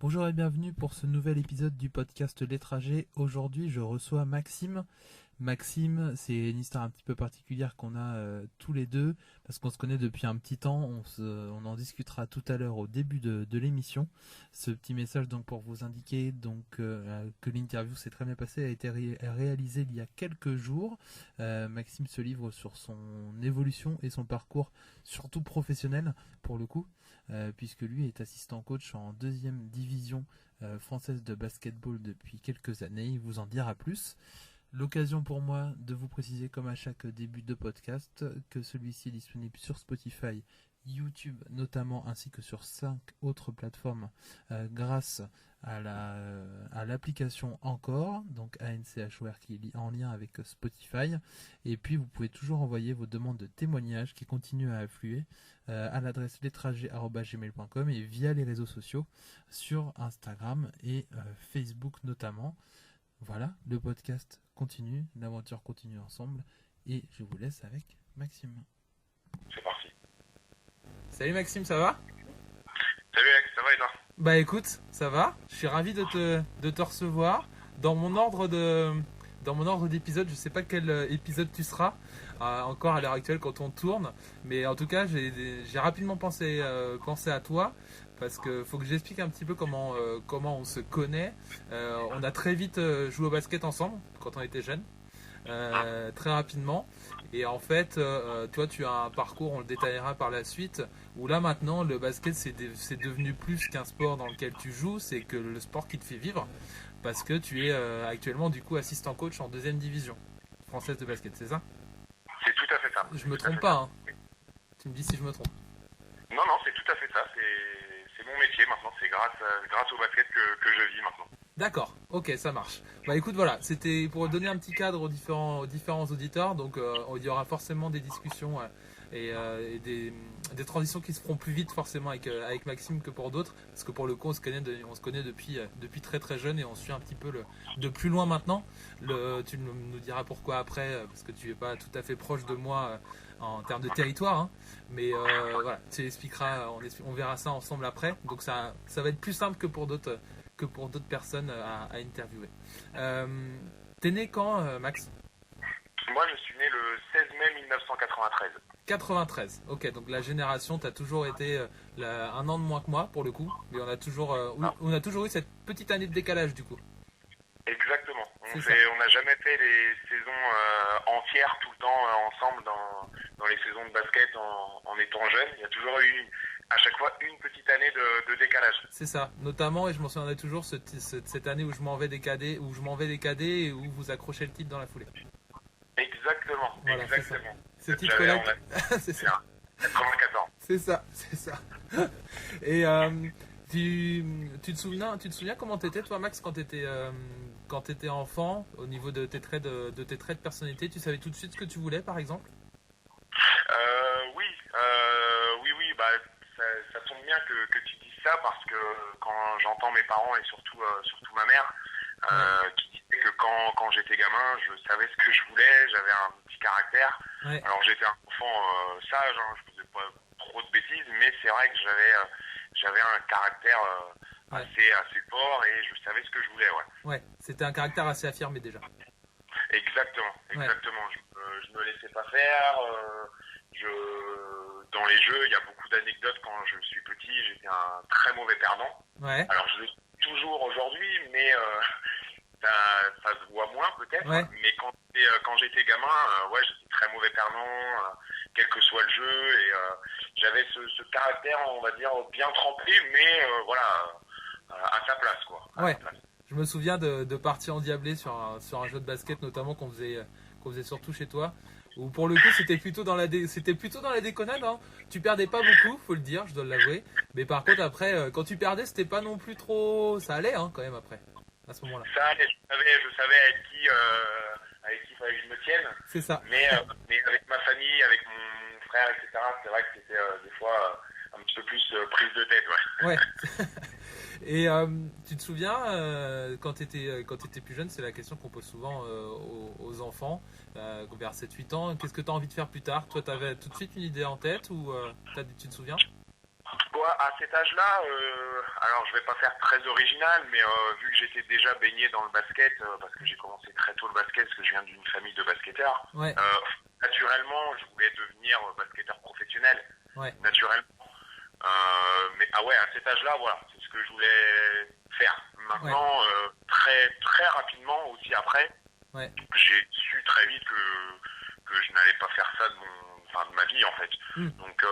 Bonjour et bienvenue pour ce nouvel épisode du podcast Les Trajets. Aujourd'hui, je reçois Maxime. Maxime, c'est une histoire un petit peu particulière qu'on a tous les deux parce qu'on se connaît depuis un petit temps. On en discutera tout à l'heure au début de l'émission. Ce petit message donc pour vous indiquer que l'interview s'est très bien passée, a été réalisée il y a quelques jours. Maxime se livre sur son évolution et son parcours, surtout professionnel pour le coup. Puisque lui est assistant coach en deuxième division française de basketball depuis quelques années. Il vous en dira plus. L'occasion pour moi de vous préciser, comme à chaque début de podcast, que celui-ci est disponible sur Spotify, YouTube notamment, ainsi que sur 5 autres plateformes grâce à l'application Encore, donc ANCHOR, qui est en lien avec Spotify. Et puis vous pouvez toujours envoyer vos demandes de témoignages qui continuent à affluer à l'adresse lestrajets@gmail.com et via les réseaux sociaux sur Instagram et Facebook notamment. Voilà, le podcast continue, l'aventure continue ensemble et je vous laisse avec Maxime. C'est parti. Salut Maxime, ça va ? Salut Alex, ça va et toi ? Bah écoute, ça va. Je suis ravi de te recevoir. Dans mon ordre d'épisode, je sais pas quel épisode tu seras encore à l'heure actuelle quand on tourne, mais en tout cas j'ai rapidement pensé à toi. Parce qu'il faut que j'explique un petit peu comment on se connaît. On a très vite joué au basket ensemble quand on était jeunes, très rapidement. Et en fait, toi, tu as un parcours, on le détaillera par la suite, où là maintenant, le basket, c'est devenu plus qu'un sport dans lequel tu joues, c'est que le sport qui te fait vivre, parce que tu es actuellement du coup assistant coach en deuxième division française de basket, c'est ça ? C'est tout à fait ça. Je me trompe pas, hein. Tu me dis si je me trompe. Non, c'est tout à fait ça. C'est mon métier maintenant. C'est grâce au basket que je vis maintenant. D'accord, ok, ça marche. Bah écoute, voilà, c'était pour donner un petit cadre aux différents auditeurs. Donc il y aura forcément des discussions et des transitions qui se feront plus vite forcément avec Maxime que pour d'autres. Parce que pour le coup, on se connaît depuis très très jeune et on suit un petit peu de plus loin maintenant. Tu nous diras pourquoi après, parce que tu n'es pas tout à fait proche de moi en termes de territoire. Hein. Mais voilà, tu expliqueras, on verra ça ensemble après. Donc ça va être plus simple que pour d'autres personnes à interviewer. T'es né quand, Max ? Moi, je suis né le 16 mai 1993. 93, ok, donc la génération, t'as toujours été un an de moins que moi pour le coup, mais on a toujours eu cette petite année de décalage du coup. Exactement. On n'a jamais fait les saisons entières tout le temps ensemble dans les saisons de basket en étant jeune. Il y a toujours eu à chaque fois une petite année de décalage. C'est ça, notamment, et je m'en souviendrai toujours, cette année où je m'en vais des cadets, et où vous accrochez le titre dans la foulée. Exactement, voilà, exactement. Ce titre-là, c'est ça. 94. C'est ça. Et tu te souviens comment t'étais toi, Max, quand t'étais enfant, au niveau de tes traits de personnalité, tu savais tout de suite ce que tu voulais, par exemple ? Oui, bah ça tombe bien que tu dises ça parce que quand j'entends mes parents et surtout ma mère qui disaient que quand j'étais gamin, je savais ce que je voulais, j'avais un petit caractère. Ouais. Alors j'étais un enfant sage, hein, je faisais pas trop de bêtises, mais c'est vrai que j'avais un caractère assez fort et je savais ce que je voulais. Ouais, c'était un caractère assez affirmé déjà. Exactement. Je me laissais pas faire. Dans les jeux, il y a beaucoup d'anecdotes. Quand je suis petit, j'étais un très mauvais perdant. Ouais. Alors je le suis toujours aujourd'hui, mais ça se voit moins peut-être. Ouais. Mais quand j'étais gamin, j'étais très mauvais perdant, quel que soit le jeu. Et j'avais ce caractère, on va dire, bien trempé, mais à sa place, quoi. Ouais. Je me souviens de parties endiablées sur un jeu de basket, notamment qu'on faisait surtout chez toi. Où pour le coup c'était plutôt dans la déconnade, hein. Tu perdais pas beaucoup, faut le dire, je dois l'avouer. Mais par contre après, quand tu perdais, c'était pas non plus trop, ça allait hein, quand même après, à ce moment-là. Ça allait, je savais avec qui il fallait que je me tienne. C'est ça. Mais avec ma famille, avec mon frère, etc. C'est vrai que c'était des fois un petit peu plus prise de tête, ouais. Ouais. Et tu te souviens, quand tu étais plus jeune, c'est la question qu'on pose souvent aux enfants, vers 7-8 ans, qu'est-ce que tu as envie de faire plus tard ? Toi, tu avais tout de suite une idée en tête ou tu te souviens ? Ouais, à cet âge-là, alors je vais pas faire très original, mais vu que j'étais déjà baigné dans le basket, parce que j'ai commencé très tôt le basket, parce que je viens d'une famille de basketteurs, Ouais. naturellement, je voulais devenir basketteur professionnel, Ouais. naturellement. Mais ah ouais, à cet âge-là, voilà, c'est ce que je voulais faire. Maintenant, très très rapidement aussi après, j'ai su très vite que je n'allais pas faire ça de ma vie en fait. Donc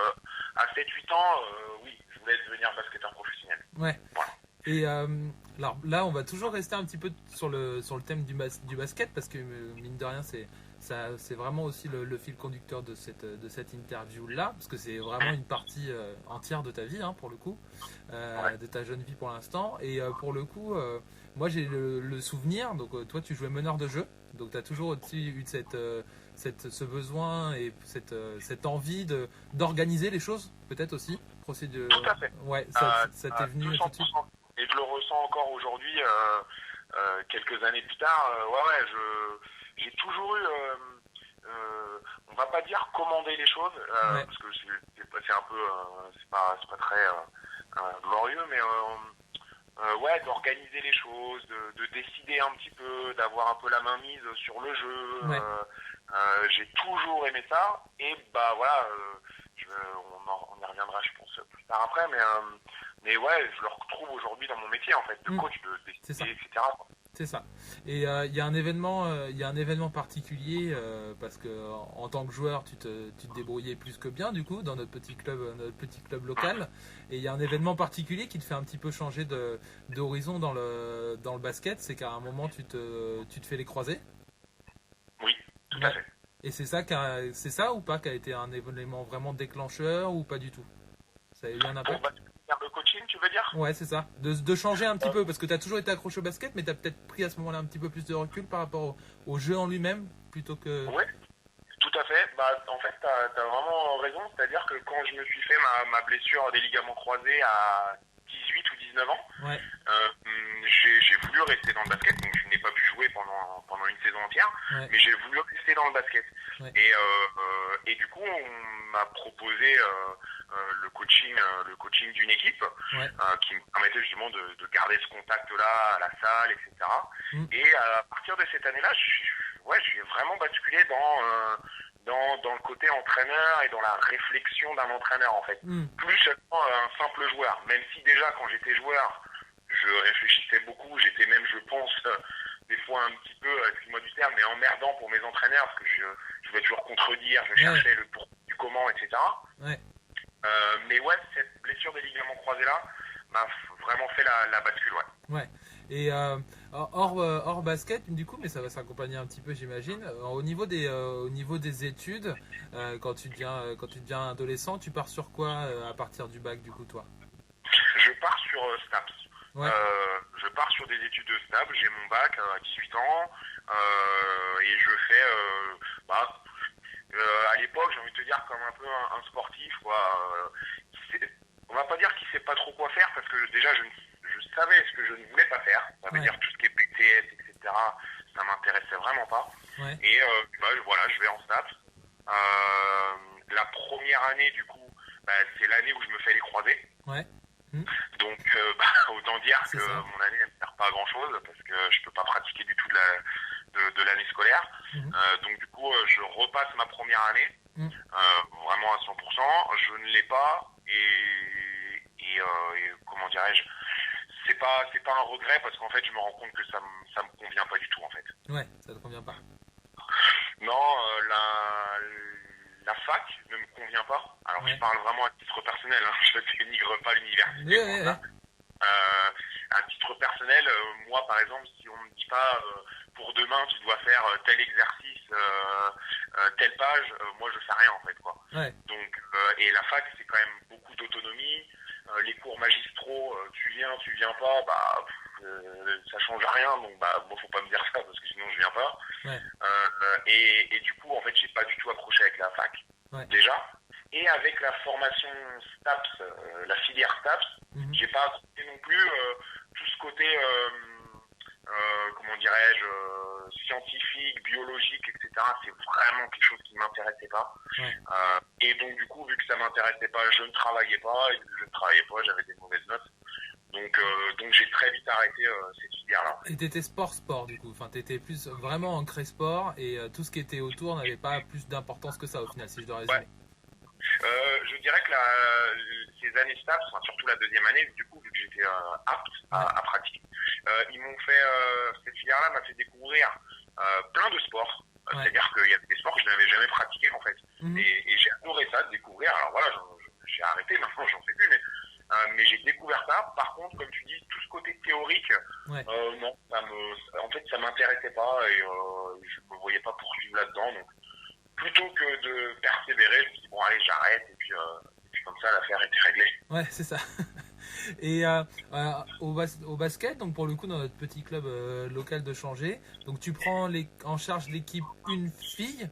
à 7-8 ans, oui, je voulais devenir basketteur professionnel. Ouais. Voilà. Et alors là, on va toujours rester un petit peu sur le thème du basket parce que mine de rien, c'est vraiment aussi le fil conducteur de cette interview là, parce que c'est vraiment une partie entière de ta vie, hein, pour le coup, de ta jeune vie pour l'instant. Et pour le coup, moi j'ai le souvenir, donc toi tu jouais meneur de jeu, donc tu as toujours aussi eu ce besoin et cette envie d'organiser les choses, peut-être aussi. Procédure. Tout à fait. Ouais, ça t'est venu 200%. tout de suite. Et je le ressens encore aujourd'hui, quelques années plus tard. J'ai toujours eu, on va pas dire commander les choses, parce que c'est un peu, c'est pas très glorieux, mais d'organiser les choses, de décider un petit peu, d'avoir un peu la main mise sur le jeu. J'ai toujours aimé ça, et bah voilà. On y reviendra, je pense, plus tard après, mais ouais, je le retrouve aujourd'hui dans mon métier, en fait, de coach, de décider, etc. C'est ça. Et il y a un événement particulier parce que en tant que joueur, tu te débrouillais plus que bien du coup dans notre petit club local. Et il y a un événement particulier qui te fait un petit peu changer d'horizon dans le basket, c'est qu'à un moment tu te fais les croisés. Oui, tout à fait. Et c'est ça ou pas qui a été un événement vraiment déclencheur ou pas du tout? Ça a eu un impact? Pour le coaching, tu veux dire? Ouais, c'est ça. De changer un petit peu, parce que tu as toujours été accroché au basket, mais tu as peut-être pris à ce moment-là un petit peu plus de recul par rapport au jeu en lui-même, plutôt que... Oui, tout à fait. Bah, en fait, tu as vraiment raison. C'est-à-dire que quand je me suis fait ma blessure des ligaments croisés à 18 ou 19 ans, j'ai voulu rester dans le basket, donc je n'ai pas pu jouer pendant une saison entière, mais j'ai voulu rester dans le basket. Et du coup, on m'a proposé le coaching d'une équipe qui me permettait justement de garder ce contact-là à la salle, etc. Et à partir de cette année-là, j'ai vraiment basculé dans le côté entraîneur et dans la réflexion d'un entraîneur, en fait. Plus seulement un simple joueur. Même si déjà, quand j'étais joueur, je réfléchissais beaucoup. J'étais même, je pense, des fois un petit peu, excuse-moi du terme, mais emmerdant pour mes entraîneurs, parce que je vais toujours contredire, je cherchais le pour du comment, etc. Mais ouais, cette blessure des ligaments croisés-là m'a vraiment fait la bascule, ouais. Et hors basket, du coup, mais ça va s'accompagner un petit peu, j'imagine. Au niveau des études, quand tu deviens adolescent, tu pars sur quoi à partir du bac, du coup, toi? Je pars sur STAPS. Je pars sur des études de STAPS. J'ai mon bac à 18 ans et je fais, à l'époque, j'ai envie de te dire comme un peu un sportif, quoi. On va pas dire qu'il sait pas trop quoi faire parce que déjà je savais ce que je ne voulais pas faire. Ça veut dire tout ce qui est BTS, etc. Ça m'intéressait vraiment pas. Et voilà, je vais en STAPS. La première année, du coup, c'est l'année où je me fais les croisés. Donc, autant dire que mon année ne me sert pas à grand chose parce que je peux pas pratiquer du tout de l'année scolaire. Donc, du coup, je repasse ma première année, vraiment à 100%. Je ne l'ai pas et comment dirais-je, c'est pas un regret parce qu'en fait, je me rends compte que ça me convient pas du tout, en fait. Ouais, ça te convient pas. Non, la fac ne me convient pas. Alors, je parle vraiment à titre personnel, hein. Je ne dénigre pas l'université. À titre personnel, moi, par exemple, si on me dit pas pour demain, tu dois faire tel exercice, telle page, moi, je fais rien, en fait, quoi. Donc, et la fac, c'est quand même beaucoup d'autonomie. Les cours magistraux, tu viens pas, ça change rien. Donc, bon, faut pas me dire ça parce que sinon, je viens pas. Et du coup, en fait, j'ai pas du tout accroché avec la fac, déjà. Et avec la formation STAPS, la filière STAPS, j'ai pas accroché non plus tout ce côté, comment dirais-je, scientifique, biologique, etc. C'est vraiment quelque chose qui m'intéressait pas. Et donc du coup, vu que ça m'intéressait pas, je ne travaillais pas, et vu que je ne travaillais pas, j'avais des mauvaises notes. Donc j'ai très vite arrêté cette filière-là. Et t'étais sport du coup, enfin t'étais plus vraiment ancré sport et tout ce qui était autour n'avait pas plus d'importance que ça au final, si je dois résumer. Ouais. Je dirais que ces années STAPS, enfin, surtout la deuxième année, du coup, vu que j'étais apte à pratiquer, ils m'ont fait, cette filière-là m'a fait découvrir plein de sports. C'est-à-dire qu'il y avait des sports que je n'avais jamais pratiqués en fait. Et j'ai adoré ça, de découvrir. Alors voilà, j'ai arrêté, maintenant j'en fais plus, mais j'ai découvert ça. Par contre, comme tu dis, tout ce côté théorique, non, en fait, ça m'intéressait pas et je me voyais pas poursuivre là-dedans. Donc, plutôt que de persévérer, je me suis dit bon allez, j'arrête et puis comme ça l'affaire était réglée. Ouais, c'est ça. Et au basket, donc pour le coup dans notre petit club local de Changé, donc tu prends en charge l'équipe une fille.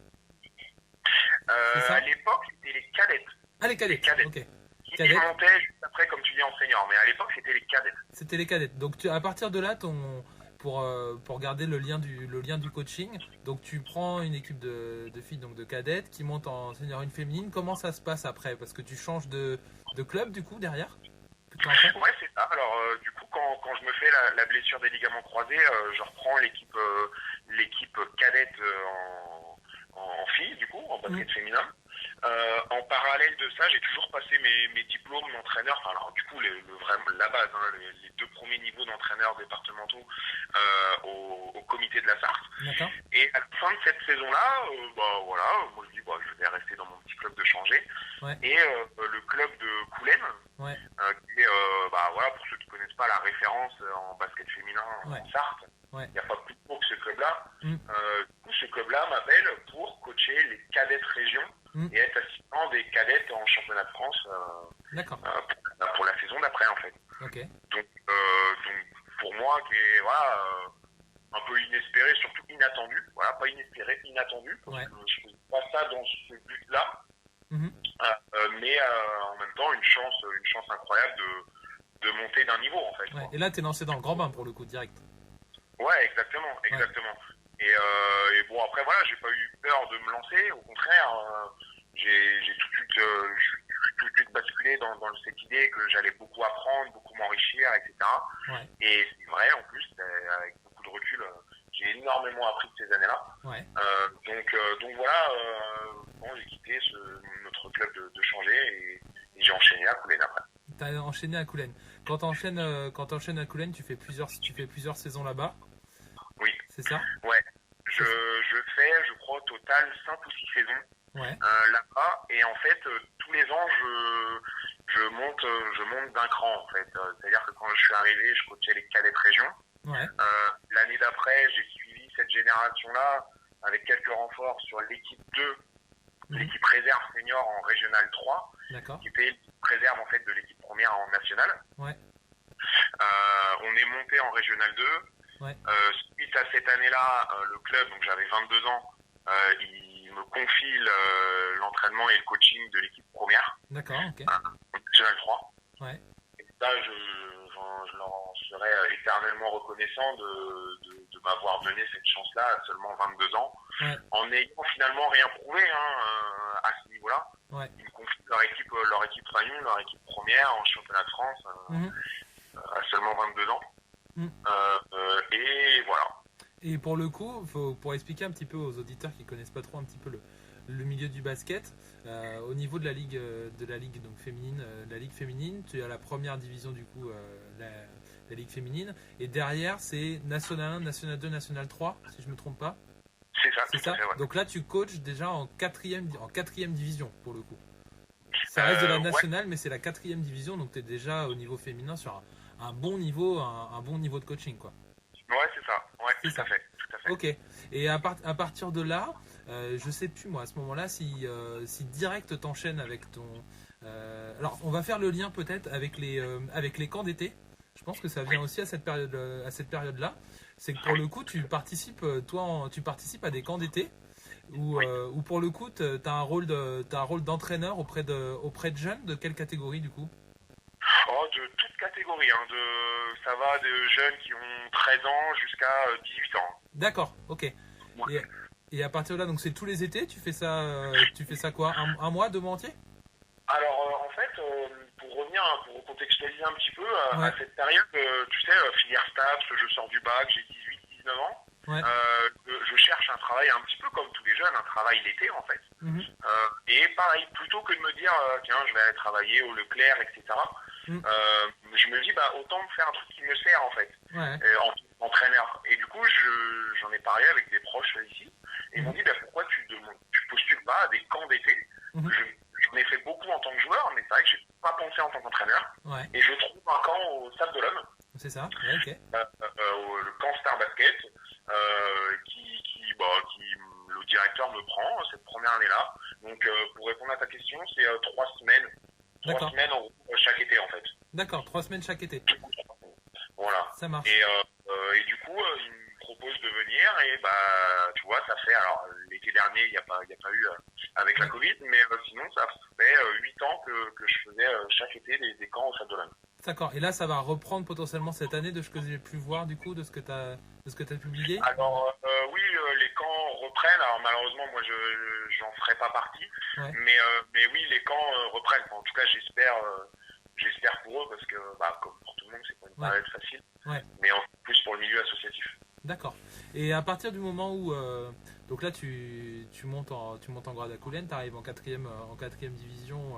À l'époque, c'était les cadettes. Ah, les cadettes. Ok. Ils montaient juste après, comme tu dis, en senior. Mais à l'époque, c'était les cadettes. C'était les cadettes. Donc à partir de là, pour garder le lien du coaching, donc tu prends une équipe de filles, donc de cadettes, qui montent en senior une féminine. Comment ça se passe après? Parce que tu changes de club du coup derrière? Ouais, c'est ça. Alors du coup, quand je me fais la blessure des ligaments croisés, je reprends l'équipe cadette en filles, du coup, en basket féminin. En parallèle de ça, j'ai toujours passé mes diplômes d'entraîneur. Enfin, alors du coup, la base, hein, les 2 premiers niveaux d'entraîneurs départementaux au comité de la Sarthe. D'accord. Et à la fin de cette saison-là, voilà, moi je dis je vais rester dans mon petit club de Changé. Ouais. Et le club de Coulennes, qui est, voilà, pour ceux qui connaissent pas, la référence en basket féminin en Sarthe. Il n'y a pas plus gros que ce club-là. Du coup, ce club-là m'appelle pour coacher les cadettes région et être assistant des cadettes en championnat de France pour la saison d'après, en fait. Okay. Donc, pour moi, qui est un peu inespéré, surtout inattendu. Voilà, pas inespéré, inattendu. Parce que je ne faisais pas ça dans ce but-là. Mais en même temps, une chance incroyable de monter d'un niveau, en fait. Et là, tu es lancé dans le grand bain, pour le coup, direct. Ouais, exactement. Et bon, après, voilà, j'ai pas eu peur de me lancer. Au contraire, j'ai tout de suite basculé dans cette idée que j'allais beaucoup apprendre, beaucoup m'enrichir, etc. Et c'est vrai, en plus, avec beaucoup de recul, j'ai énormément appris de ces années-là. Donc voilà, j'ai quitté notre club de Changé et j'ai enchaîné à Coulennes après. T'as enchaîné à Coulennes. Quand t'enchaînes à Coulennes, tu fais plusieurs saisons là-bas. Oui. C'est ça? Ouais. Je fais, je crois, au total 5 ou 6 saisons là-bas. Et en fait, tous les ans, je monte d'un cran, en fait. C'est-à-dire que quand je suis arrivé, je coachais les cadettes région. L'année d'après, j'ai suivi cette génération-là avec quelques renforts sur l'équipe 2, l'équipe réserve senior en régional 3, qui était l'équipe réserve en fait de l'équipe première en nationale. On est monté en régional 2. Suite à cette année-là, le club, donc j'avais 22 ans, il me confie l'entraînement et le coaching de l'équipe première. D'accord, ok. National 3. Et ça, je leur en serais éternellement reconnaissant de m'avoir donné cette chance-là à seulement 22 ans, en n'ayant finalement rien prouvé à ce niveau-là. Ils me confient leur équipe réunion, leur équipe première en championnat de France à seulement 22 ans. Et voilà. Et pour le coup, pour expliquer un petit peu aux auditeurs qui connaissent pas trop un petit peu le milieu du basket, au niveau de la ligue donc féminine, la ligue féminine, tu as la première division du coup, la ligue féminine, et derrière c'est National 1, National 2, National 3, si je me trompe pas. C'est ça. Donc là tu coaches déjà en quatrième division pour le coup. Ça reste de la nationale, mais c'est la 4e division, donc tu es déjà au niveau féminin sur un bon niveau, un bon niveau de coaching, quoi. Ouais, c'est ça. Ouais, tout à fait. Ok. Et à partir de là, je sais plus moi à ce moment-là si direct t'enchaînes avec ton. Alors on va faire le lien peut-être avec les camps d'été. Je pense que ça vient aussi à cette période-là. C'est que pour le coup tu participes à des camps d'été où pour le coup t'as un rôle d'entraîneur auprès de jeunes. De quelle catégorie du coup? De toute catégorie, ça va de jeunes qui ont 13 ans jusqu'à 18 ans. D'accord, ok. Et à partir de là, donc c'est tous les étés, tu fais ça quoi, un mois, 2 mois entiers? Alors en fait, pour contextualiser un petit peu, Ouais. à cette période, tu sais, filière STAPS, je sors du bac, j'ai 18-19 ans. Ouais. Je cherche un travail un petit peu comme tous les jeunes, un travail l'été en fait. Mhm. Et pareil, plutôt que de me dire, tiens, je vais aller travailler au Leclerc, etc., Mhm. je me dis, bah, autant me faire un truc qui me sert en fait, Ouais. en entraîneur. Et du coup, j'en ai parlé avec des proches ici, et ils m'ont dit, bah, pourquoi tu postules pas à des camps d'été? Mhm. J'en ai fait beaucoup en tant que joueur, mais c'est vrai que j'ai pas pensé en tant qu'entraîneur. Ouais. Et je trouve un camp au Sable d'Olonne, C'est ça. Ouais, ok. le camp Star Basket, le directeur me prend cette première année-là. Donc, pour répondre à ta question, c'est 3 semaines. 3 D'accord. semaines en gros, chaque été en fait. D'accord, 3 semaines chaque été. Voilà. Ça marche. Et du coup, il me propose de venir et bah, tu vois, ça fait, alors l'été dernier, il n'y a pas eu avec la Ouais. Covid, mais sinon, ça fait 8 ans que je faisais chaque été des camps au Sable d'Olonne. D'accord. Et là, ça va reprendre potentiellement cette année de ce que j'ai pu voir du coup, de ce que t'as publié. Alors oui, les camps reprennent. Alors malheureusement, moi, j'en ferai pas partie, Ouais. mais oui, les camps reprennent. Enfin, en tout cas, j'espère pour eux parce que, bah, comme pour tout le monde, c'est pas une Ouais. période facile. Ouais. Mais en plus pour le milieu associatif. D'accord. Et à partir du moment où donc là tu montes en grade à Coulennes, tu arrives en quatrième division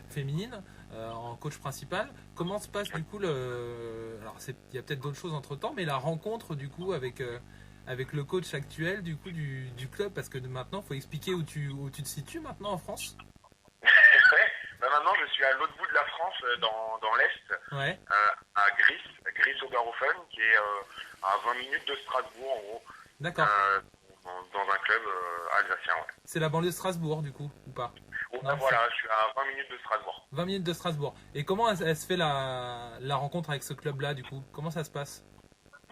féminine en coach principal. Comment se passe du coup alors il y a peut-être d'autres choses entre temps, mais la rencontre du coup avec le coach actuel du coup du club, parce que maintenant faut expliquer où tu te situes maintenant en France. Ouais. Bah, maintenant, je suis à l'autre bout de la France, dans l'Est, Ouais. à Gris-Oberhofen, qui est à 20 minutes de Strasbourg, en gros, D'accord. dans un club alsacien. Ouais. C'est la banlieue de Strasbourg du coup ou pas? Oh, Non, voilà, je suis à 20 minutes de Strasbourg. 20 minutes de Strasbourg. Et comment elle se fait la rencontre avec ce club-là, du coup? Comment ça se passe?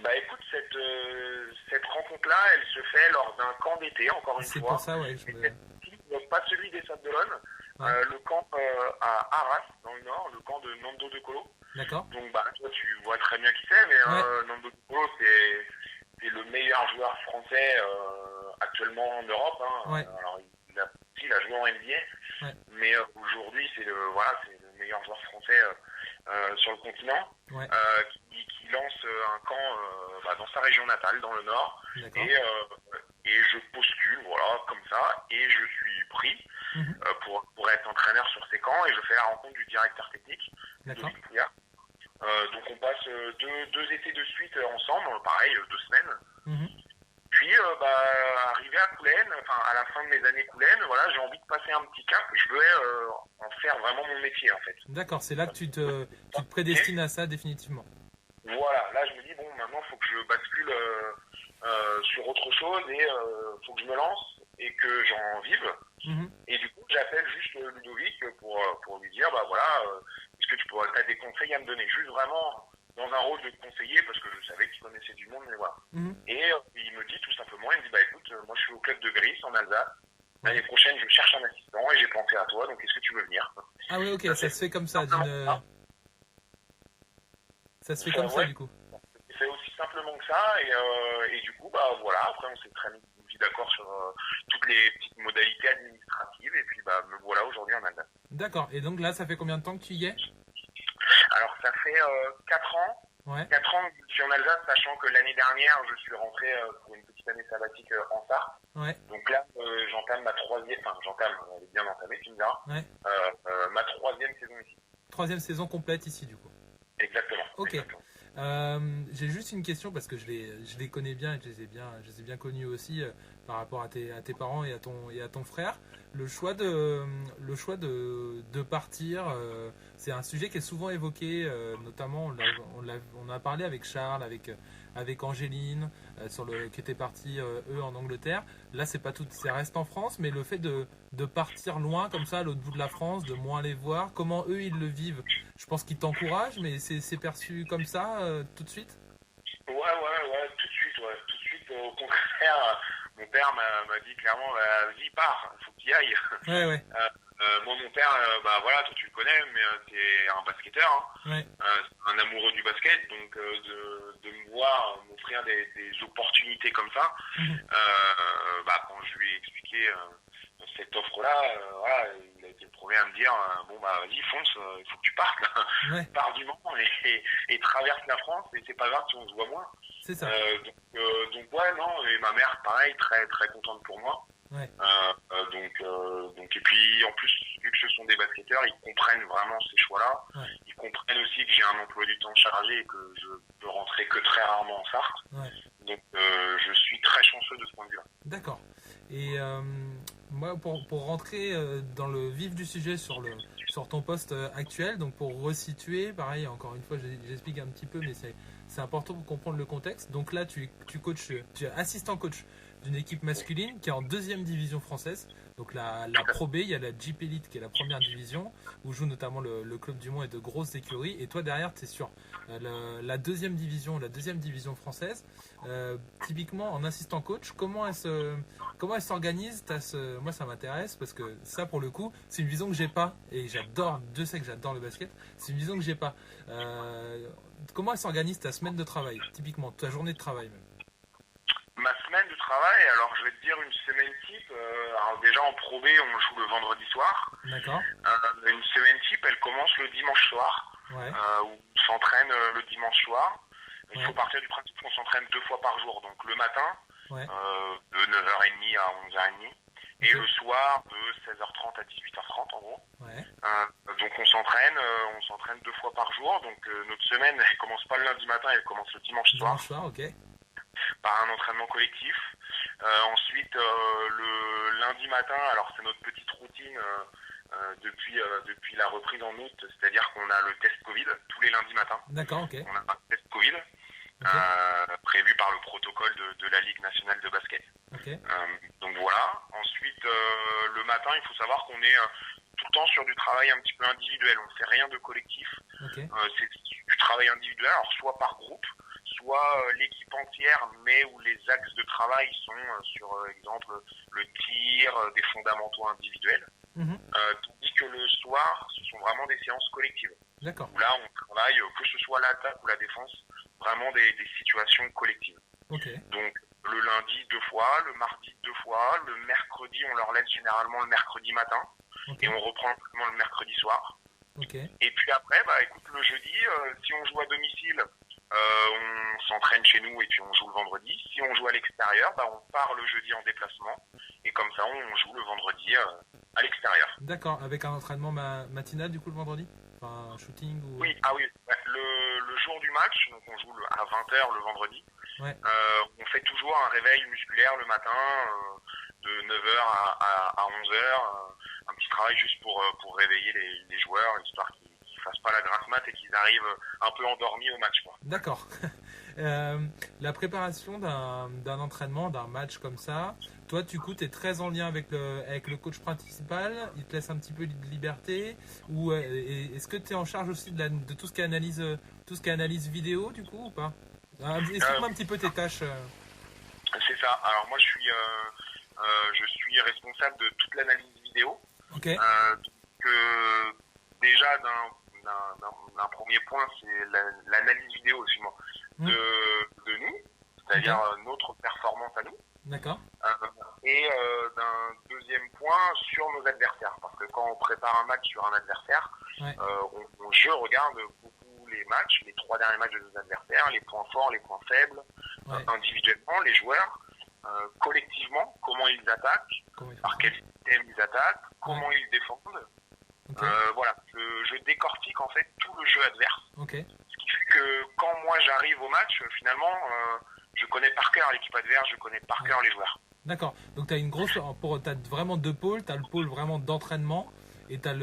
Bah écoute, cette rencontre-là, elle se fait lors d'un camp d'été, encore une C'est fois. pour ça, ouais. Donc, pas celui des Sables d'Olonne, Ouais. le camp à Arras, dans le nord, le camp de Nando De Colo. D'accord. Donc bah toi tu vois très bien qui c'est, mais Ouais. Nando De Colo c'est le meilleur joueur français actuellement en Europe. Hein. Ouais. Alors il a joué en NBA, Ouais. mais aujourd'hui c'est le meilleur joueur français sur le continent, Ouais. qui lance un camp dans sa région natale, dans le nord. D'accord. Et je postule, voilà, comme ça, et je suis pris Mhm. pour être entraîneur sur ces camps, et je fais la rencontre du directeur technique, D'accord. de Pouillard. Donc on passe deux étés de suite ensemble, pareil, 2 semaines. Mhm. Puis arrivé à Coulennes, enfin à la fin de mes années Coulennes, voilà, j'ai envie de passer un petit cap. Je veux en faire vraiment mon métier en fait. D'accord, c'est là que tu te prédestines à ça définitivement. Voilà, là je me dis bon, maintenant il faut que je bascule sur autre chose et faut que je me lance et que j'en vive. Mhm. Et du coup, j'appelle juste Ludovic pour lui dire, bah voilà, est-ce que tu as des conseils à me donner, juste vraiment dans un rôle de conseiller, parce que je savais qu'il connaissait du monde, mais voilà. Mhm. Et il me dit tout simplement, il me dit, bah écoute, moi je suis au club de Gris en Alsace. L'année prochaine, je cherche un assistant et j'ai pensé à toi, donc est-ce que tu veux venir? Ah oui, ok, ça se fait comme ça. Ça se fait comme ça Ouais. du coup. C'est aussi simplement que ça, et du coup, bah voilà, après on s'est très mis d'accord sur toutes les petites modalités administratives, et puis bah me voilà aujourd'hui en Alsace. D'accord, et donc là, ça fait combien de temps que tu y es? Alors ça fait 4 ans. Ouais. 4 ans que je suis en Alsace, sachant que l'année dernière, je suis rentré pour une petite année sabbatique en Sarthe. Ouais. Donc là, j'entame ma 3e, enfin elle est bien entamée, tu me diras, Ouais. ma 3e saison ici. 3e saison complète ici du coup. Exactement. Ok. Exactement. J'ai juste une question parce que je les connais bien et je les ai bien connus aussi par rapport à tes parents et à ton frère. Le choix de partir, c'est un sujet qui est souvent évoqué, notamment on a parlé avec Charles, avec Angéline, qui étaient partis eux en Angleterre. Là c'est pas tout, ça reste en France, mais le fait de partir loin comme ça à l'autre bout de la France, de moins les voir, comment eux ils le vivent? Je pense qu'ils t'encouragent, mais c'est perçu comme ça tout de suite? Ouais, tout de suite, ouais. Tout de suite, au contraire, mon père m'a dit clairement, vas-y, pars, faut que tu y ailles. Ouais. Moi, mon père, voilà, toi tu le connais, mais c'est un basketteur, hein. Ouais. Un amoureux du basket, donc de me voir m'offrir des opportunités comme ça, Mhm. quand je lui ai expliqué cette offre-là, voilà, il a été le premier à me dire bon bah vas-y fonce, il faut que tu partes, là. Ouais, Pars du Mans et traverse la France, et c'est pas grave si on se voit moins. c'est ça. Donc ouais, non, et ma mère pareil, très très contente pour moi. Ouais. Et puis en plus, vu que ce sont des basketteurs, ils comprennent vraiment ces choix-là. Ouais. Ils comprennent aussi que j'ai un emploi du temps chargé et que je peux rentrer que très rarement en Sarthe. Ouais. Donc je suis très chanceux de ce point de vue-là. D'accord. Et moi, pour rentrer dans le vif du sujet sur ton poste actuel, donc pour resituer, pareil, encore une fois, j'explique un petit peu, mais c'est important pour comprendre le contexte. Donc là, tu coaches, tu es assistant coach d'une équipe masculine qui est en deuxième division française. Donc la Pro B, il y a la Jeep Elite qui est la première division, où joue notamment le Club du Mans et de grosses écuries. Et toi derrière, tu es sur la deuxième division française. Typiquement en assistant coach, comment elle s'organise? Moi ça m'intéresse parce que ça pour le coup, c'est une vision que j'ai pas. Et Dieu sait que j'adore le basket, c'est une vision que j'ai pas. Comment elle s'organise ta semaine de travail, typiquement, ta journée de travail même? Ma semaine de travail, alors je vais te dire une semaine type. Alors déjà en Pro B, on joue le vendredi soir. D'accord. Une semaine type, elle commence le dimanche soir. Ouais. Où on s'entraîne le dimanche soir. Il Ouais. faut partir du principe qu'on s'entraîne 2 fois par jour. Donc le matin, Ouais. de 9h30 à 11h30. Et Ok. le soir, de 16h30 à 18h30 en gros. Ouais. Donc on s'entraîne 2 fois par jour. Donc notre semaine, elle commence pas le lundi matin, elle commence le dimanche soir. Dimanche soir, ok. Par un entraînement collectif. Ensuite, le lundi matin, alors c'est notre petite routine depuis la reprise en août, c'est-à-dire qu'on a le test Covid tous les lundis matins. D'accord, ok. On a un test Covid prévu par le protocole de la Ligue nationale de basket. Ok. Donc voilà. Ensuite, le matin, il faut savoir qu'on est tout le temps sur du travail un petit peu individuel. On ne fait rien de collectif. Ok. C'est du travail individuel, alors soit par groupe, soit l'équipe entière, mais où les axes de travail sont sur exemple le tir, des fondamentaux individuels. Mhm. Tandis que le soir, ce sont vraiment des séances collectives. D'accord. Où là, on travaille, que ce soit l'attaque ou la défense, vraiment des situations collectives. Ok. Donc le lundi 2 fois, le mardi 2 fois, le mercredi, on leur laisse généralement le mercredi matin, Ok. et on reprend vraiment le mercredi soir. Ok. Et puis après, écoute, le jeudi, si on joue à domicile, on s'entraîne chez nous et puis on joue le vendredi. Si on joue à l'extérieur, on part le jeudi en déplacement et comme ça on joue le vendredi à l'extérieur. D'accord. Avec un entraînement matinal du coup le vendredi? Enfin, un shooting ou... Oui, ah oui, le jour du match, donc on joue à 20h le vendredi. Ouais. On fait toujours un réveil musculaire le matin de 9h à 11h, un petit travail juste pour réveiller les joueurs, histoire qu'ils fassent pas la grasse mat et qu'ils arrivent un peu endormis au match, quoi. D'accord. La préparation d'un entraînement, d'un match comme ça, toi, du coup, tu es très en lien avec le coach principal, il te laisse un petit peu de liberté, ou est-ce que tu es en charge aussi de tout ce qui est analyse vidéo, du coup, ou pas? Explique-moi un petit peu tes tâches. C'est ça. Alors moi, je suis responsable de toute l'analyse vidéo. Ok. Déjà, d'un premier point, c'est l'analyse vidéo, excuse-moi, de nous, c'est-à-dire notre performance à nous. D'accord. Et d'un deuxième point, sur nos adversaires. Parce que quand on prépare un match sur un adversaire, Ouais. je regarde beaucoup les matchs, les 3 derniers matchs de nos adversaires, les points forts, les points faibles, Ouais. individuellement, les joueurs, collectivement, comment ils attaquent, par quel système ils attaquent, comment ils défendent. Ok. Voilà, je décortique en fait tout le jeu adverse. Ok. Ce qui fait que quand moi j'arrive au match, finalement, je connais par cœur l'équipe adverse, je connais par cœur les joueurs. D'accord. Donc t'as t'as vraiment 2 pôles. T'as le pôle vraiment d'entraînement et t'as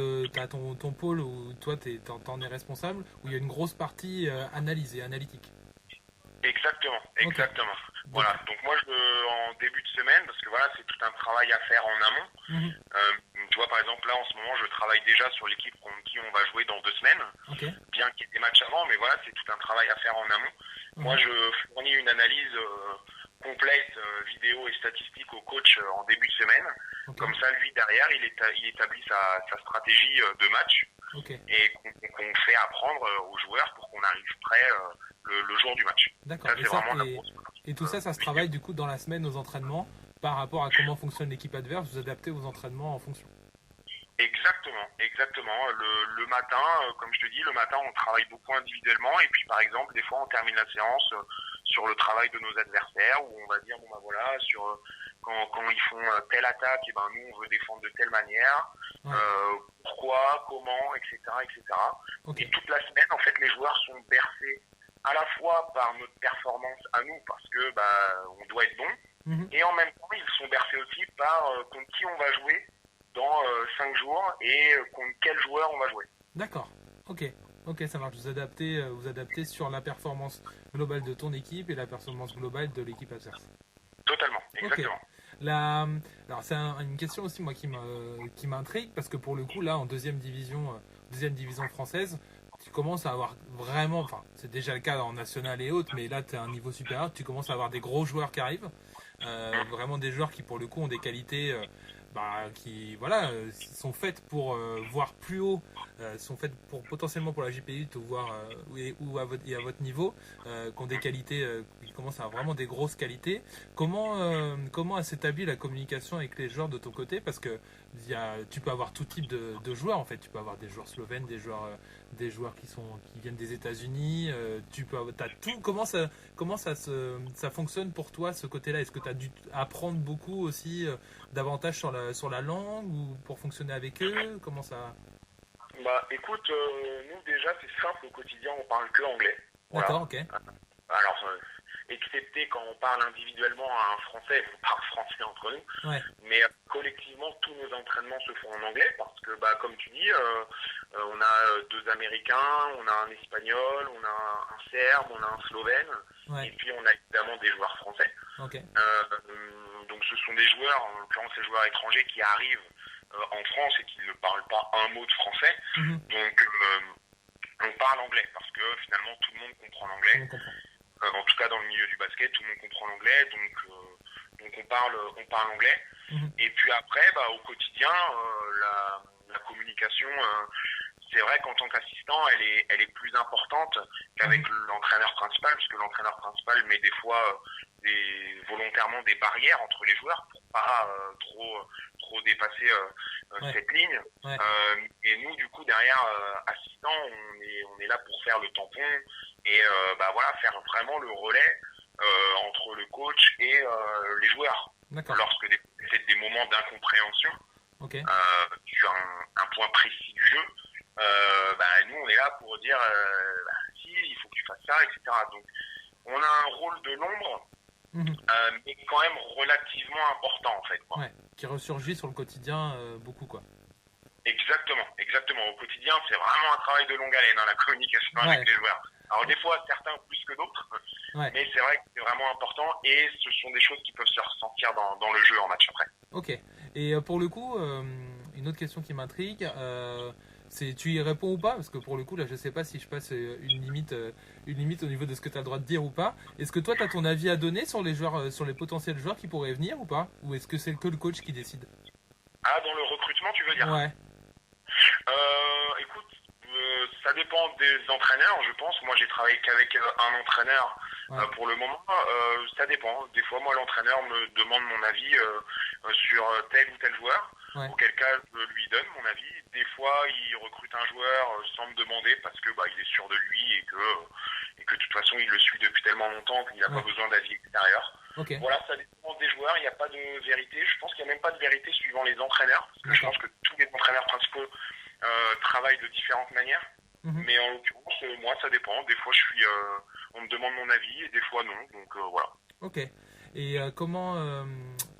ton pôle où toi t'en es responsable, où il y a une grosse partie analyse et analytique. Exactement. Okay. Voilà. Donc moi, en début de semaine, parce que voilà, c'est tout un travail à faire en amont. Mm-hmm. Tu vois, par exemple, là, en ce moment, je travaille déjà sur l'équipe contre qui on va jouer dans 2 semaines. Okay. Bien qu'il y ait des matchs avant, mais voilà, c'est tout un travail à faire en amont. Moi, je fournis une analyse complète vidéo et statistiques au coach en début de semaine. Okay. Comme ça, lui, derrière, il établit sa stratégie de match okay. et qu'on fait apprendre aux joueurs pour qu'on arrive prêt le jour du match. D'accord. Et tout ça, ça se travaille du coup dans la semaine aux entraînements par rapport à comment fonctionne l'équipe adverse, vous adaptez vos entraînements en fonction. Exactement. Le matin, comme je te dis, le matin, on travaille beaucoup individuellement et puis par exemple, des fois, on termine la séance sur le travail de nos adversaires où on va dire, bon ben voilà, sur quand ils font telle attaque, et ben nous, on veut défendre de telle manière, ouais. Pourquoi, comment, etc., etc. Okay. Et toute la semaine, en fait, les joueurs sont bercés à la fois par notre performance à nous parce que on doit être bon, et en même temps, ils sont bercés aussi par contre qui on va jouer dans 5 jours et contre quel joueur on va jouer. D'accord, ok, ça marche. Vous adaptez sur la performance globale de ton équipe et la performance globale de l'équipe adverse. Totalement, exactement. Okay. Alors c'est une question aussi moi qui m'intrigue parce que pour le coup là en deuxième division française, tu commences à avoir vraiment, enfin c'est déjà le cas en national et autres, mais là tu es à un niveau supérieur, tu commences à avoir des gros joueurs qui arrivent, vraiment des joueurs qui pour le coup ont des qualités qui sont faites pour voir plus haut, sont faites potentiellement pour la JPU ou à votre niveau, qui ont des qualités, qui commencent à avoir vraiment des grosses qualités. Comment s'établit la communication avec les joueurs de ton côté, parce que tu peux avoir tout type de joueurs en fait, tu peux avoir des joueurs slovènes, des joueurs qui viennent des États-Unis, t'as tout. Comment ça fonctionne pour toi ce côté-là? Est-ce que tu as dû apprendre beaucoup aussi davantage sur la langue ou pour fonctionner avec eux? Comment ça? Écoute, nous déjà c'est simple, au quotidien on parle que anglais. D'accord, voilà. Ok. Alors, excepté quand on parle individuellement à un Français, on parle français entre nous, ouais. Mais collectivement tous nos entraînements se font en anglais parce que comme tu dis, on a 2 Américains, on a un Espagnol, on a un Serbe, on a un Slovène, ouais. Et puis on a évidemment des joueurs français. Okay. Donc ce sont des joueurs, en l'occurrence des joueurs étrangers qui arrivent en France et qui ne parlent pas un mot de français. Donc on parle anglais parce que finalement tout le monde comprend l'anglais. En tout cas dans le milieu du basket, tout le monde comprend l'anglais, donc on parle anglais. Et puis après, au quotidien, la communication, c'est vrai qu'en tant qu'assistant, elle est plus importante qu'avec l'entraîneur principal, puisque l'entraîneur principal met des fois volontairement des barrières entre les joueurs pour pas trop dépasser cette ligne. Ouais. Et nous, du coup, derrière, assistants, on est là pour faire le tampon et faire vraiment le relais entre le coach et les joueurs. D'accord. Lorsque c'est des moments d'incompréhension okay. Sur un point précis du jeu, nous on est là pour dire si il faut que tu fasses ça, etc. Donc on a un rôle de l'ombre, mais quand même relativement important en fait. Quoi. Ouais, qui ressurgit sur le quotidien beaucoup quoi. Exactement. Au quotidien, c'est vraiment un travail de longue haleine, la communication avec les joueurs. Alors des fois, certains plus que d'autres, mais c'est vrai que c'est vraiment important et ce sont des choses qui peuvent se ressentir dans le jeu en match après. Ok. Et pour le coup, une autre question qui m'intrigue, c'est tu y réponds ou pas? Parce que pour le coup, là, je sais pas si je passe une limite au niveau de ce que tu as le droit de dire ou pas. Est-ce que toi, tu as ton avis à donner sur les joueurs, sur les potentiels joueurs qui pourraient venir ou pas? Ou est-ce que c'est que le coach qui décide? Ah, dans le recrutement, tu veux dire? Ouais. Écoute, ça dépend des entraîneurs, je pense. Moi, j'ai travaillé qu'avec un entraîneur pour le moment. Ça dépend. Des fois, moi, l'entraîneur me demande mon avis sur tel ou tel joueur. Auquel cas, je lui donne mon avis. Des fois, il recrute un joueur sans me demander parce que il est sûr de lui et que de toute façon, il le suit depuis tellement longtemps qu'il n'a pas besoin d'avis extérieur. Okay. Voilà, ça dépend des joueurs. Il n'y a pas de vérité. Je pense qu'il n'y a même pas de vérité suivant les entraîneurs. Parce que je pense que tous les entraîneurs principaux travaillent de différentes manières. Mais en l'occurrence, moi, ça dépend. Des fois, on me demande mon avis et des fois, non. Donc, voilà. Ok. Et comment...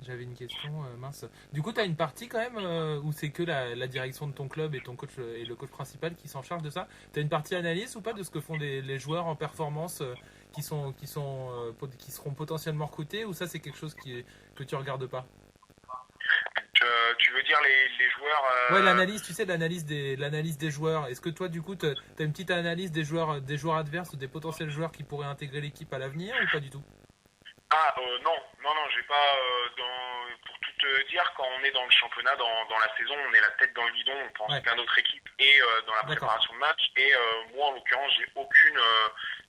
j'avais une question, mince. Du coup, tu as une partie quand même où c'est que la direction de ton club et ton coach et le coach principal qui s'en charge de ça. Tu as une partie analyse ou pas de ce que font les joueurs en performance qui seront potentiellement recrutés, ou ça, c'est quelque chose que tu regardes pas? Tu veux dire les joueurs Ouais, l'analyse, tu sais, l'analyse des joueurs. Est-ce que toi, du coup, tu as une petite analyse des joueurs adverses ou des potentiels joueurs qui pourraient intégrer l'équipe à l'avenir ou pas du tout? Non, j'ai pas. Pour tout te dire, quand on est dans le championnat, dans la saison, on est la tête dans le guidon, on pense qu'à notre équipe et dans la préparation de match. Et moi, en l'occurrence, j'ai aucune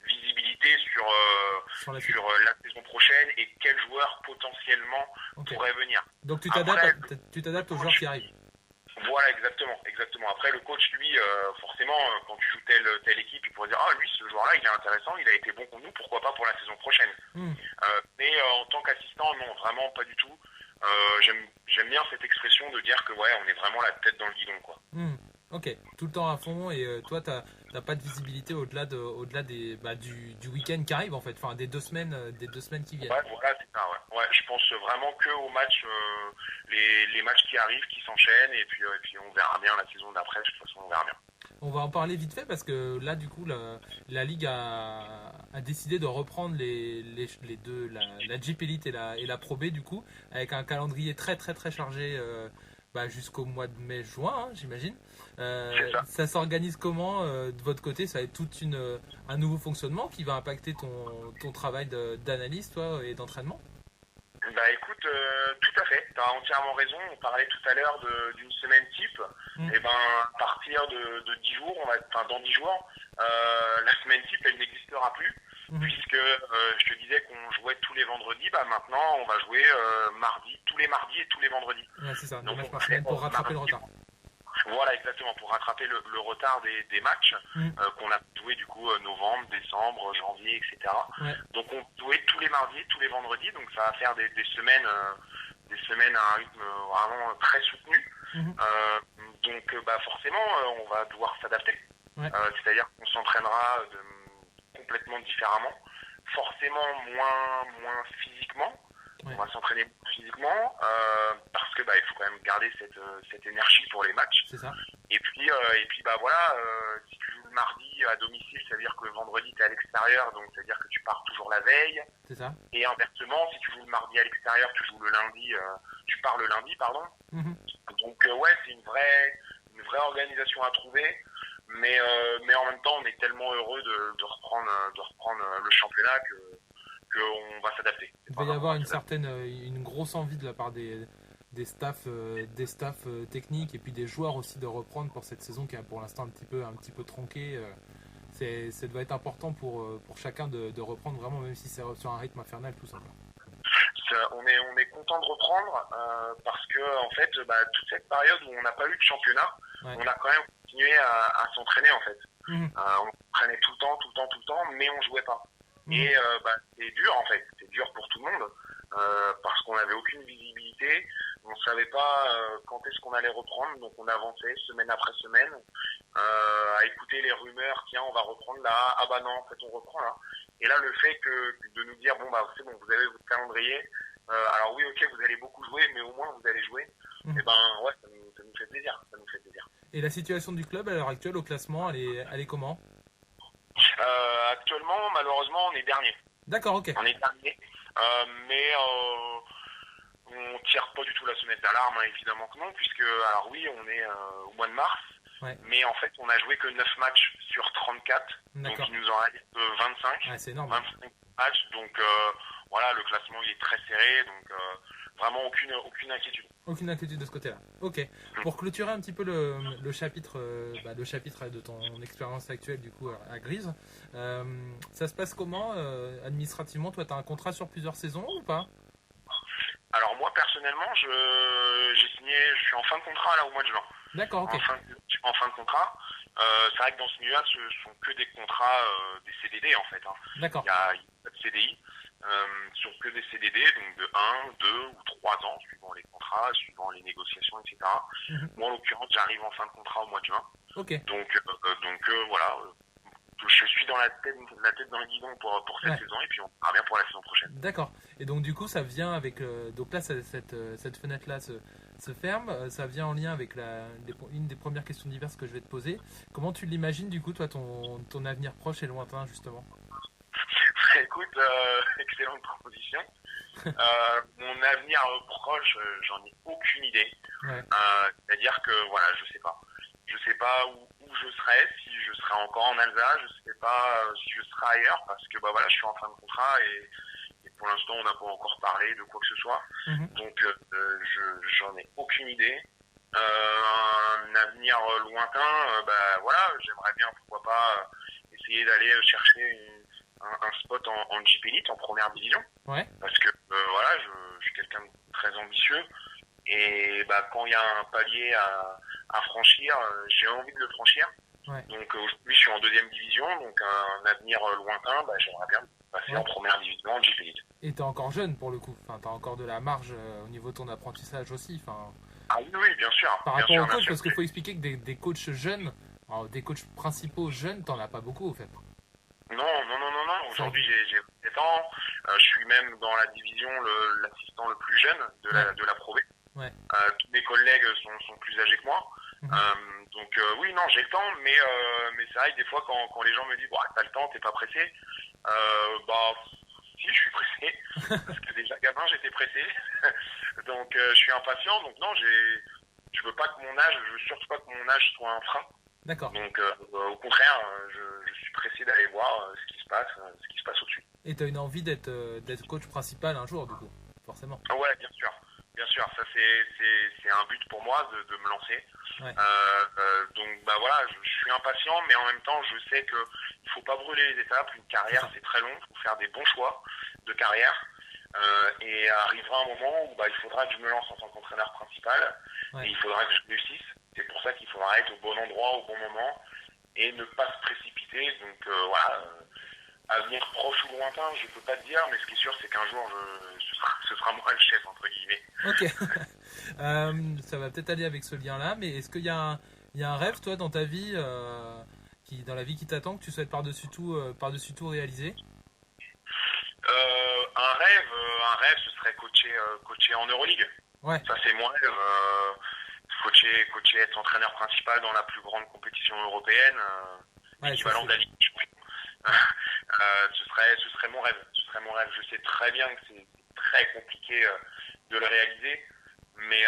visibilité sur la saison prochaine et quel joueur potentiellement pourrait venir. Donc tu t'adaptes aux joueurs qui arrivent. Voilà, exactement. Après, le coach, lui, forcément, quand tu joues telle équipe, il pourrait dire lui, ce joueur-là, il est intéressant, il a été bon pour nous, pourquoi pas pour la saison prochaine. Mais en tant qu'assistant, non, vraiment pas du tout. J'aime bien cette expression de dire que on est vraiment la tête dans le guidon, quoi. Ok, tout le temps à fond, et toi, t'as pas de visibilité au-delà du week-end qui arrive, en fait, enfin des 2 semaines qui viennent. Ouais, voilà, c'est ça. Ouais, je pense vraiment que aux matchs, les matchs qui arrivent, qui s'enchaînent, et puis on verra bien la saison d'après. De toute façon, on verra bien. On va en parler vite fait parce que là, du coup, la Ligue a décidé de reprendre les deux, la Jeep Elite et la Pro B, du coup, avec un calendrier très très très chargé jusqu'au mois de mai-juin, j'imagine. Ça s'organise comment de votre côté? Ça va être tout un nouveau fonctionnement qui va impacter ton travail d'analyse, toi, et d'entraînement? Écoute, tout à fait, tu as entièrement raison. On parlait tout à l'heure d'une semaine type. Et à partir de 10 jours, dans 10 jours, la semaine type, elle n'existera plus. Puisque je te disais qu'on jouait tous les vendredis, maintenant on va jouer tous les mardis et tous les vendredis. Ouais, c'est ça, donc, match par semaine pour rattraper le retard. Voilà, exactement, pour rattraper le retard des matchs qu'on a joué du coup novembre, décembre, janvier, etc. Ouais. Donc on jouait tous les mardis, tous les vendredis, donc ça va faire des semaines à un rythme vraiment très soutenu. Donc forcément, on va devoir s'adapter. Ouais. C'est-à-dire qu'on s'entraînera complètement différemment, forcément moins physiquement. Ouais. On va s'entraîner physiquement parce que il faut quand même garder cette énergie pour les matchs. C'est ça. Et puis si tu joues le mardi à domicile, ça veut dire que le vendredi tu es à l'extérieur, donc ça veut dire que tu pars toujours la veille. C'est ça. Et inversement, si tu joues le mardi à l'extérieur, tu joues le lundi, tu pars le lundi, pardon. Donc c'est une vraie organisation à trouver. Mais en même temps, on est tellement heureux de reprendre le championnat qu'on va s'adapter. Il va y avoir une grosse envie de la part des staffs techniques et puis des joueurs aussi de reprendre pour cette saison qui est pour l'instant un petit peu tronquée. Ça doit être important pour chacun de reprendre vraiment, même si c'est sur un rythme infernal tout simplement. On est content de reprendre parce que en fait, toute cette période où on n'a pas eu de championnat, on a quand même continué à s'entraîner en fait. On s'entraînait tout le temps, mais on jouait pas. Et c'est dur en fait, c'est dur pour tout le monde parce qu'on n'avait aucune visibilité, on savait pas quand est-ce qu'on allait reprendre, donc on avançait semaine après semaine à écouter les rumeurs, tiens on va reprendre là, non en fait on reprend là. Et là le fait de nous dire c'est bon, vous avez votre calendrier, alors oui ok vous allez beaucoup jouer, mais au moins vous allez jouer, et ça nous fait plaisir, Et la situation du club à l'heure actuelle au classement, elle est comment? Actuellement, malheureusement, on est dernier. D'accord, ok. On est dernier, mais on tire pas du tout la sonnette d'alarme, évidemment que non, puisque, alors oui, on est au mois de mars, mais en fait, on a joué que 9 matchs sur 34, donc il nous en reste 25. Ouais, c'est énorme. 25 matchs, donc le classement il est très serré, donc vraiment aucune inquiétude. Aucune inquiétude de ce côté-là. Ok. Pour clôturer un petit peu le chapitre de ton expérience actuelle du coup à Grise, ça se passe comment administrativement? Toi, tu as un contrat sur plusieurs saisons ou pas? Alors moi personnellement, j'ai signé, je suis en fin de contrat là au mois de juin. D'accord, ok. En fin de contrat. C'est vrai que dans ce milieu-là, ce sont que des contrats, des CDD en fait. D'accord. Il y a pas de CDI. Sur que des CDD, donc de 1, 2 ou 3 ans, suivant les contrats, suivant les négociations, etc. Moi, en l'occurrence, j'arrive en fin de contrat au mois de juin. Ok. Donc voilà, je suis dans la tête dans le guidon pour cette saison, et puis on verra bien pour la saison prochaine. D'accord. Et donc du coup, ça vient avec donc là, cette fenêtre-là se ferme. Ça vient en lien avec une des premières questions diverses que je vais te poser. Comment tu l'imagines du coup, toi, ton avenir proche et lointain, justement? Écoute, excellente proposition. Mon avenir proche, j'en ai aucune idée. C'est-à-dire que je sais pas. Je sais pas où je serai, si je serai encore en Alsace, je sais pas si je serai ailleurs, parce que je suis en fin de contrat et pour l'instant, on n'a pas encore parlé de quoi que ce soit. Donc, j'en ai aucune idée. Un avenir lointain, voilà, j'aimerais bien, pourquoi pas, essayer d'aller chercher un spot en Jeep Elite, en première division. Ouais. Parce que, voilà, je suis quelqu'un de très ambitieux. Et quand il y a un palier à franchir, j'ai envie de le franchir. Ouais. Donc aujourd'hui, je suis en deuxième division, donc un avenir lointain, j'aimerais bien passer en première division en Jeep Elite. Et t'es encore jeune pour le coup, enfin, t'as encore de la marge au niveau de ton apprentissage aussi. Enfin, ah oui, bien sûr. Par bien rapport sûr, aux coachs, sûr. parce qu'il faut expliquer que des coachs jeunes, alors, des coachs principaux jeunes, t'en as pas beaucoup au fait. Non. Aujourd'hui, j'ai 7 ans. Je suis même dans la division l'assistant le plus jeune de la Pro B. Ouais. Tous mes collègues sont plus âgés que moi. Donc oui, non, j'ai le temps, mais c'est vrai que des fois, quand les gens me disent t'as le temps, t'es pas pressé, si, je suis pressé. Parce que déjà, gamin, j'étais pressé. Donc je suis impatient. Donc non, je veux surtout pas que mon âge soit un frein. D'accord. Donc au contraire, je suis pressé d'aller voir ce qui se passe au-dessus. Et t'as une envie d'être coach principal un jour, du coup, forcément. Ouais, bien sûr. Bien sûr, ça c'est un but pour moi de me lancer. Ouais. Donc voilà, je suis impatient, mais en même temps, je sais que il faut pas brûler les étapes. Une carrière, c'est très long. Il faut faire des bons choix de carrière. Et arrivera un moment où il faudra que je me lance en tant qu'entraîneur principal. Ouais. Et il faudra que je réussisse. C'est pour ça qu'il faudra être au bon endroit, au bon moment, et ne pas se précipiter. Donc voilà, avenir proche ou lointain, je peux pas te dire, mais ce qui est sûr, c'est qu'un jour, ce sera moi le chef, entre guillemets. Ok. Ça va peut-être aller avec ce lien-là, mais est-ce qu'il y a un rêve, toi, dans ta vie, dans la vie qui t'attend, que tu souhaites par-dessus tout réaliser? Un rêve, ce serait coacher en Euroleague. Ouais. Ça, c'est mon rêve. Coacher, être entraîneur principal dans la plus grande compétition européenne, l'équivalent de la Ligue des Champions. Ce serait mon rêve. Je sais très bien que c'est très compliqué de le réaliser, mais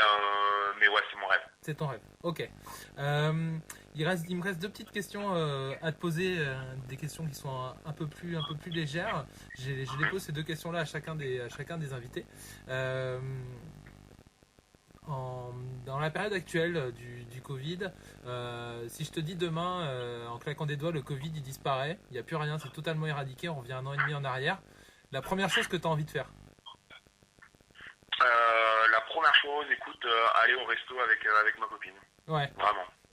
ouais, c'est mon rêve. C'est ton rêve. Ok. Il me reste deux petites questions à te poser, des questions qui sont un peu plus légères. Je les pose ces deux questions-là à chacun des invités. Dans la période actuelle du Covid, si je te dis demain, en claquant des doigts, le Covid il disparaît, il n'y a plus rien, c'est totalement éradiqué, on revient 1 an et demi en arrière, la première chose que tu as envie de faire? La première chose, écoute, aller au resto avec ma copine. Ouais.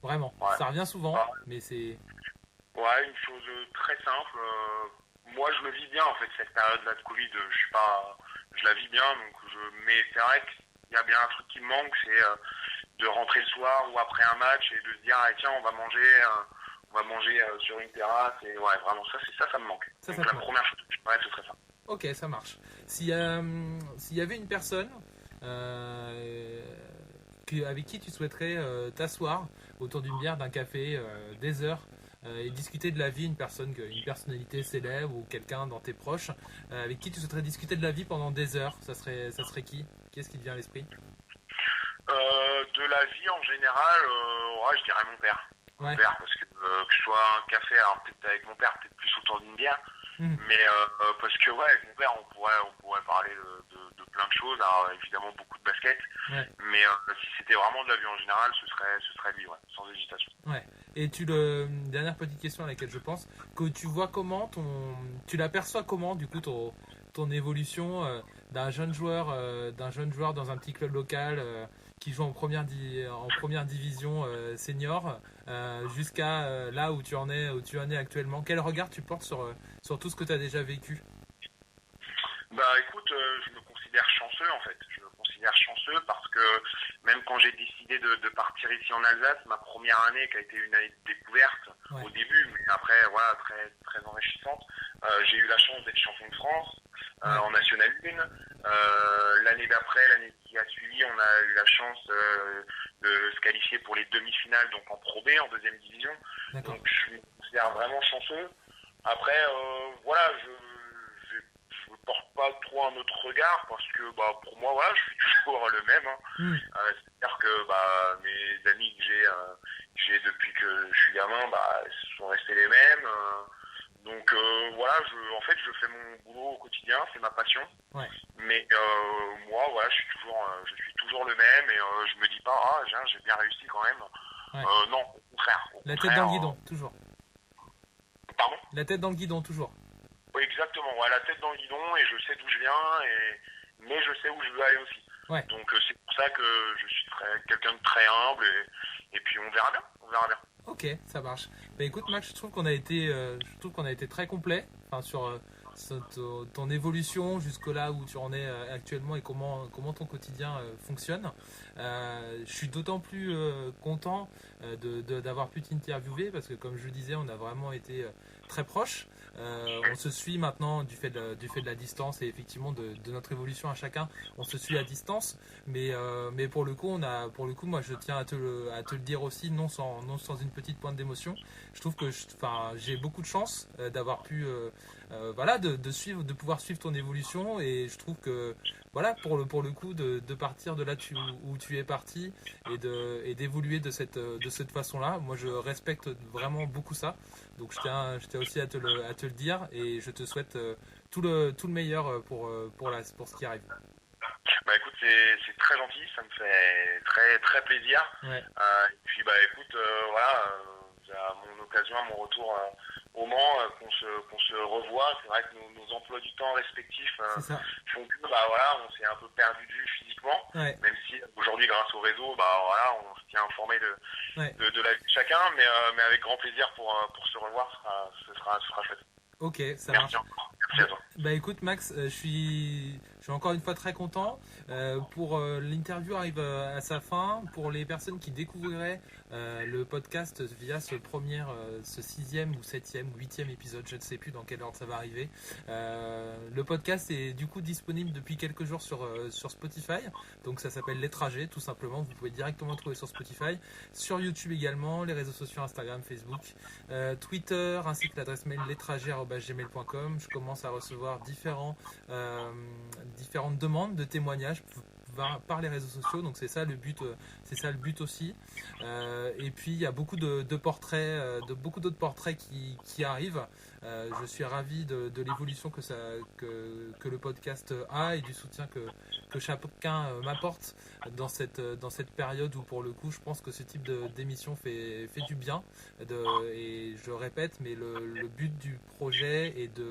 Vraiment. Ouais. Ça revient souvent, mais c'est... Ouais, une chose très simple. Moi, je le vis bien, en fait, cette période-là de Covid. Je la vis bien, mais c'est vrai qu'il y a bien un truc qui me manque, c'est de rentrer le soir ou après un match et de se dire, tiens, on va manger sur une terrasse. Et ouais, vraiment, ça me manque. Donc la première chose que je ferais, ce serait ça. Ok, ça marche. S'il y avait une personne avec qui tu souhaiterais t'asseoir autour d'une bière, d'un café, des heures, et discuter de la vie, une personnalité célèbre ou quelqu'un dans tes proches, avec qui tu souhaiterais discuter de la vie pendant des heures, ça serait qui? Qui est-ce qui te vient à l'esprit? De la vie en général, je dirais mon père. Ouais. Mon père, parce que je sois un café, alors peut-être avec mon père, peut-être plus autour d'une bière. Mais parce que avec mon père on pourrait parler de plein de choses, alors évidemment beaucoup de basket, mais si c'était vraiment de la vie en général, ce serait lui, sans hésitation. Ouais. Et dernière petite question à laquelle je pense, que tu vois comment tu l'aperçois comment du coup ton évolution d'un jeune joueur dans un petit club local qui joue en première division senior jusqu'à là où tu en es actuellement. Quel regard tu portes sur tout ce que tu as déjà vécu? Écoute, je me considère chanceux en fait. Je me considère chanceux parce que même quand j'ai décidé de partir ici en Alsace, ma première année qui a été une année de découverte au début, mais après voilà, très, très enrichissante, j'ai eu la chance d'être champion de France en National 1. L'année d'après, l'année qui a suivi, on a eu la chance de se qualifier pour les demi-finales, donc en Pro B, en deuxième division. D'accord. Donc je me considère vraiment chanceux. Après, voilà, je porte pas trop un autre regard parce que pour moi, voilà, je suis toujours le même. C'est-à-dire que mes amis que j'ai depuis que je suis gamin, sont restés les mêmes. Donc voilà, en fait, je fais mon boulot au quotidien, c'est ma passion. Ouais. Mais moi, voilà, je suis toujours le même et je me dis pas, ah, j'ai bien réussi quand même. Ouais. Non, au contraire. La tête dans le guidon, toujours. Pardon ? La tête dans le guidon, toujours. Oui, exactement. Ouais, la tête dans le guidon et je sais d'où je viens, mais je sais où je veux aller aussi. Ouais. Donc c'est pour ça que je suis quelqu'un de très humble et puis on verra bien. Ok, ça marche. Bah écoute Max, je trouve qu'on a été très complet, enfin, sur ton évolution jusqu'au là où tu en es actuellement et comment ton quotidien fonctionne. Je suis d'autant plus content d'avoir pu t'interviewer parce que comme je le disais, on a vraiment été très proches. On se suit maintenant du fait de la distance et effectivement de notre évolution à chacun. On se suit à distance, mais pour le coup, moi je tiens à te le dire aussi, non sans une petite pointe d'émotion. Je trouve que j'ai beaucoup de chance d'avoir pu de pouvoir suivre ton évolution et je trouve que voilà pour le coup de partir de là où tu es parti et d'évoluer de cette façon-là. Moi je respecte vraiment beaucoup ça. Donc je tiens aussi à te le dire et je te souhaite tout le meilleur pour ce qui arrive. Bah écoute, c'est très gentil, ça me fait très très plaisir. Ouais. Et puis bah écoute, voilà, à mon occasion, à mon retour au Mans, qu'on se revoit. C'est vrai que nos emplois du temps respectifs font que bah voilà, on s'est un peu perdu de vue physiquement. Ouais. Même si aujourd'hui, grâce au réseau, bah voilà, on se tient informé de la vie de chacun, mais avec grand plaisir pour se revoir, ce sera chouette. Ok, ça Merci marche. encore. Merci à toi. Bah écoute Max, je suis encore une fois très content. L'interview arrive à sa fin. Pour les personnes qui découvriraient le podcast via ce 6e ou 7e ou 8e épisode, je ne sais plus dans quel ordre ça va arriver. Le podcast est du coup disponible depuis quelques jours sur Spotify. Donc ça s'appelle Les Trajets tout simplement. Vous pouvez directement le trouver sur Spotify. Sur YouTube également, les réseaux sociaux Instagram, Facebook, Twitter ainsi que l'adresse mail lestrajets@gmail.com. Je commence à recevoir différentes demandes de témoignages par les réseaux sociaux, donc c'est ça le but aussi. Et puis il y a beaucoup de portraits, beaucoup d'autres portraits qui arrivent. Je suis ravi de l'évolution que le podcast a et du soutien que chacun m'apporte dans cette période où pour le coup je pense que ce type d'émission fait du bien. Et je répète, mais le but du projet est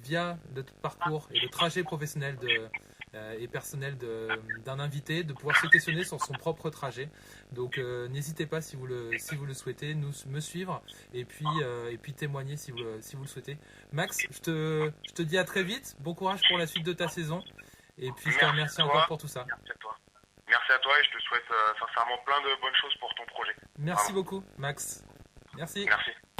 via le parcours et le trajet professionnel et personnel d'un invité, de pouvoir se questionner sur son propre trajet. Donc n'hésitez pas si vous le souhaitez, me suivre et puis témoigner si vous le souhaitez. Max, je te dis à très vite, bon courage pour la suite de ta saison et puis je te remercie encore pour tout ça. Merci à toi et je te souhaite sincèrement plein de bonnes choses pour ton projet. Merci beaucoup Max. Merci. Merci.